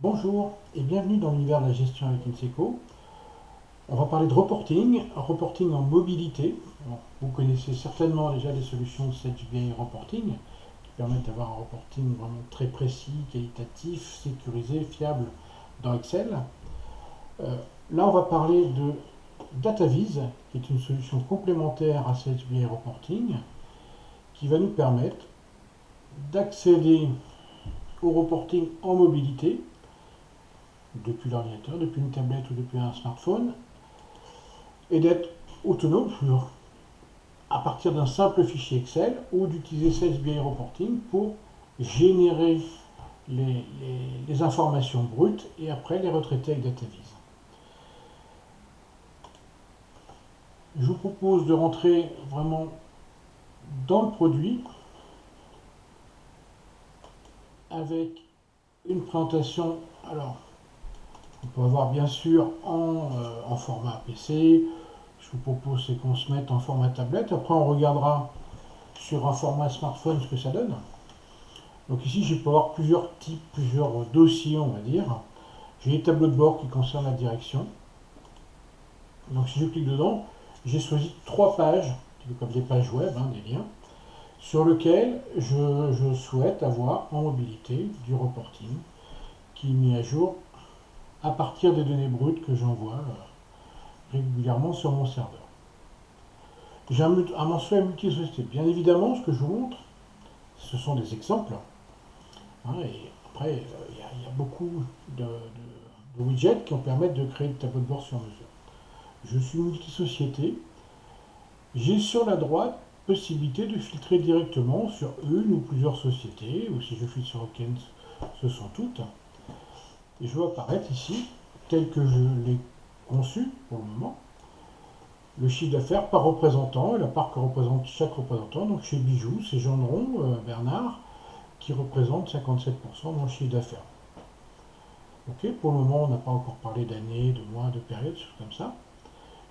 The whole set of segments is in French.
Bonjour et bienvenue dans l'univers de la gestion avec Inseco. On va parler de reporting, reporting en mobilité. Alors, vous connaissez certainement déjà les solutions de SageBI Reporting qui permettent d'avoir un reporting vraiment très précis, qualitatif, sécurisé, fiable dans Excel. Là, on va parler de DataVis, qui est une solution complémentaire à SageBI Reporting, qui va nous permettre d'accéder au reporting en mobilité depuis l'ordinateur, depuis une tablette ou depuis un smartphone, et d'être autonome à partir d'un simple fichier Excel ou d'utiliser SageBI Reporting pour générer les informations brutes et après les retraiter avec DataVis. Je vous propose de rentrer vraiment dans le produit avec une présentation. Alors, on peut avoir bien sûr en format PC. Je vous propose c'est qu'on se mette en format tablette. Après, on regardera sur un format smartphone ce que ça donne. Donc ici, je peux avoir plusieurs types, plusieurs dossiers, on va dire. J'ai les tableaux de bord qui concernent la direction. Donc si je clique dedans, j'ai choisi 3 pages, comme des pages web, des liens, sur lesquels je souhaite avoir en mobilité du reporting qui est mis à jour à partir des données brutes que j'envoie régulièrement sur mon serveur. J'ai un mensuel multi-société. Bien évidemment, ce que je vous montre, ce sont des exemples. Et après, il y a beaucoup de widgets qui permettent de créer des tableaux de bord sur mesure. Je suis multi-société. J'ai sur la droite possibilité de filtrer directement sur une ou plusieurs sociétés, ou si je filtre sur aucune, ce sont toutes. Et je vois apparaître ici, tel que je l'ai conçu pour le moment, le chiffre d'affaires par représentant et la part que représente chaque représentant. Donc chez Bijoux, c'est Gendron, Bernard, qui représente 57% de mon chiffre d'affaires. Ok, pour le moment, on n'a pas encore parlé d'années, de mois, de périodes, choses comme ça.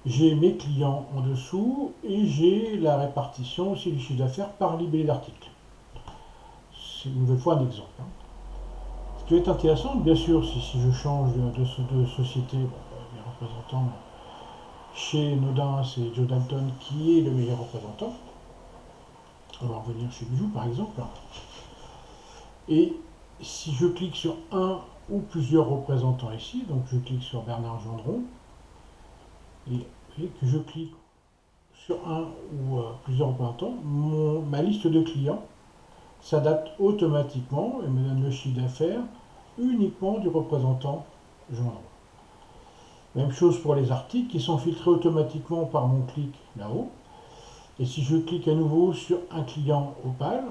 J'ai mes clients en dessous et j'ai la répartition aussi du chiffre d'affaires par libellé d'article. C'est une nouvelle fois un exemple. Ce qui est intéressant, bien sûr, si je change de société, les représentants chez Nodin, c'est Joe Dalton qui est le meilleur représentant. On va revenir chez Bijou par exemple. Et si je clique sur un ou plusieurs représentants ici, donc je clique sur Bernard Gendron, et que je clique sur un ou plusieurs représentants, ma liste de clients s'adapte automatiquement et me donne le chiffre d'affaires uniquement du représentant Gendron. Même chose pour les articles qui sont filtrés automatiquement par mon clic là-haut. Et si je clique à nouveau sur un client Opal,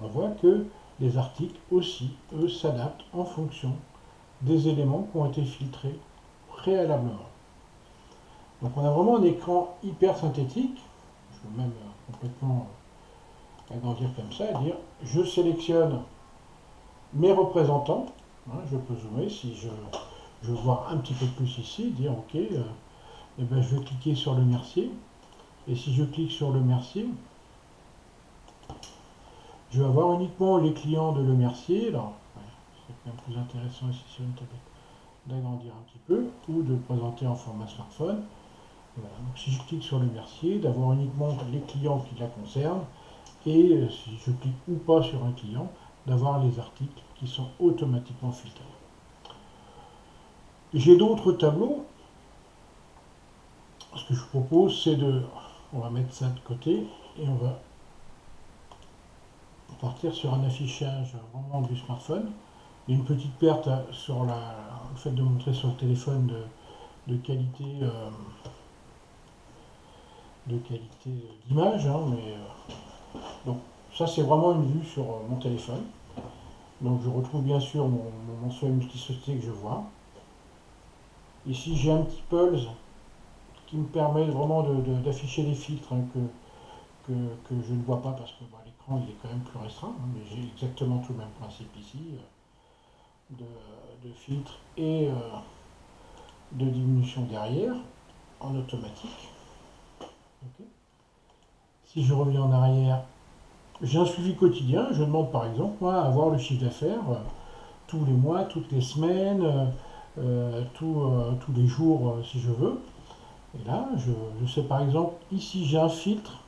on voit que les articles aussi, eux, s'adaptent en fonction des éléments qui ont été filtrés préalablement. Donc on a vraiment un écran hyper synthétique. Je peux même complètement agrandir comme ça et dire je sélectionne mes représentants. Je peux zoomer si je veux voir un petit peu plus ici, dire ok, je vais cliquer sur le Mercier. Et si je clique sur le Mercier, je vais avoir uniquement les clients de Le Mercier. Alors, c'est quand même plus intéressant ici sur une tablette d'agrandir un petit peu ou de le présenter en format smartphone. Voilà. Donc si je clique sur Le Mercier, d'avoir uniquement les clients qui la concernent et si je clique ou pas sur un client, d'avoir les articles qui sont automatiquement filtrés. J'ai d'autres tableaux. Ce que je vous propose, c'est on va mettre ça de côté et on va partir sur un affichage vraiment du smartphone. Il y a une petite perte sur le fait de montrer sur le téléphone de qualité d'image, mais donc ça c'est vraiment une vue sur mon téléphone. Donc je retrouve bien sûr mon mensuel multi-société que je vois. Ici j'ai un petit pulse qui me permet vraiment d'afficher les filtres que je ne vois pas parce que l'écran il est quand même plus restreint, mais j'ai exactement tout le même principe ici de filtre et de diminution derrière en automatique. Okay. Si je reviens en arrière, j'ai un suivi quotidien. Je demande par exemple moi à avoir le chiffre d'affaires tous les mois, toutes les semaines, tous les jours si je veux. Et là, je sais par exemple, ici j'ai un filtre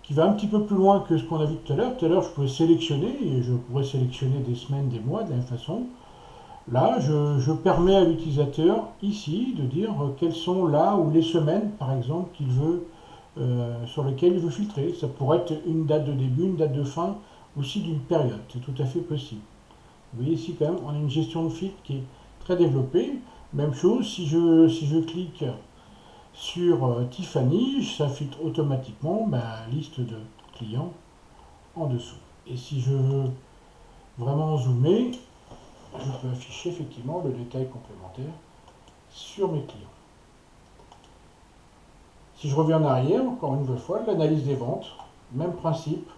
qui va un petit peu plus loin que ce qu'on a vu tout à l'heure. Tout à l'heure, je pouvais sélectionner, et je pourrais sélectionner des semaines, des mois de la même façon. Là, je permets à l'utilisateur ici de dire quelles sont là ou les semaines, par exemple, qu'il veut, sur lesquelles il veut filtrer. Ça pourrait être une date de début, une date de fin, aussi d'une période. C'est tout à fait possible. Vous voyez ici quand même, on a une gestion de filtre qui est très développée. Même chose, si je clique sur Tiffany, ça filtre automatiquement ma liste de clients en dessous. Et si je veux vraiment zoomer, je peux afficher effectivement le détail complémentaire sur mes clients. Si je reviens en arrière, encore une nouvelle fois, l'analyse des ventes, même principe.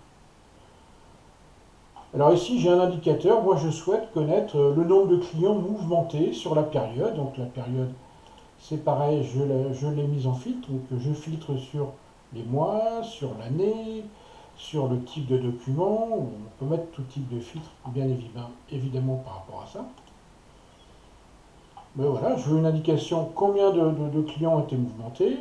Alors ici, j'ai un indicateur. Moi, je souhaite connaître le nombre de clients mouvementés sur la période. Donc la période, c'est pareil, je l'ai mise en filtre. Donc je filtre sur les mois, sur l'année, sur le type de document. On peut mettre tout type de filtre, bien évidemment par rapport à ça. Mais voilà, je veux une indication combien de clients ont été mouvementés.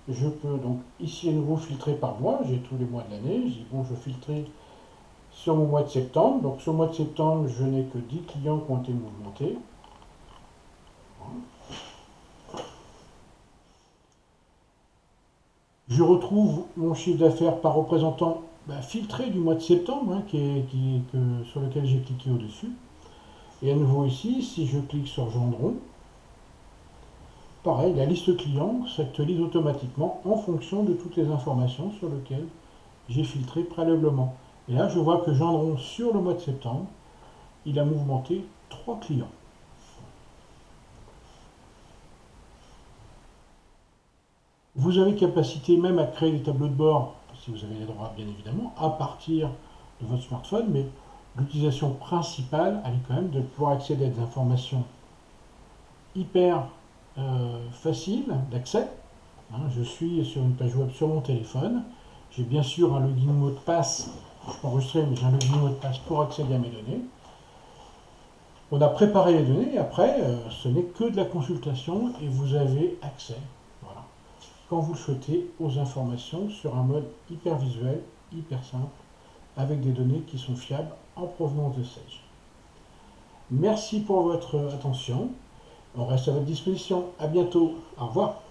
Je peux donc ici à nouveau filtrer par mois. J'ai tous les mois de l'année. Je dis bon, je vais filtrer sur mon mois de septembre. Donc sur le mois de septembre, je n'ai que 10 clients qui ont été mouvementés. Je retrouve mon chiffre d'affaires par représentant filtré du mois de septembre, hein, sur lequel j'ai cliqué au-dessus. Et à nouveau ici, si je clique sur Gendron, pareil, la liste client s'actualise automatiquement en fonction de toutes les informations sur lesquelles j'ai filtré préalablement. Et là, je vois que Gendron, sur le mois de septembre, il a mouvementé 3 clients. Vous avez capacité même à créer des tableaux de bord, si vous avez les droits bien évidemment, à partir de votre smartphone, mais l'utilisation principale, elle est quand même de pouvoir accéder à des informations hyper faciles d'accès. Hein, je suis sur une page web sur mon téléphone, j'ai bien sûr un login mot de passe, je peux enregistrer, mais j'ai un login mot de passe pour accéder à mes données. On a préparé les données, et après, ce n'est que de la consultation, et vous avez accès, voilà, quand vous le souhaitez, aux informations sur un mode hyper visuel, hyper simple, avec des données qui sont fiables en provenance de Sage. Merci pour votre attention. On reste à votre disposition. À bientôt. Au revoir.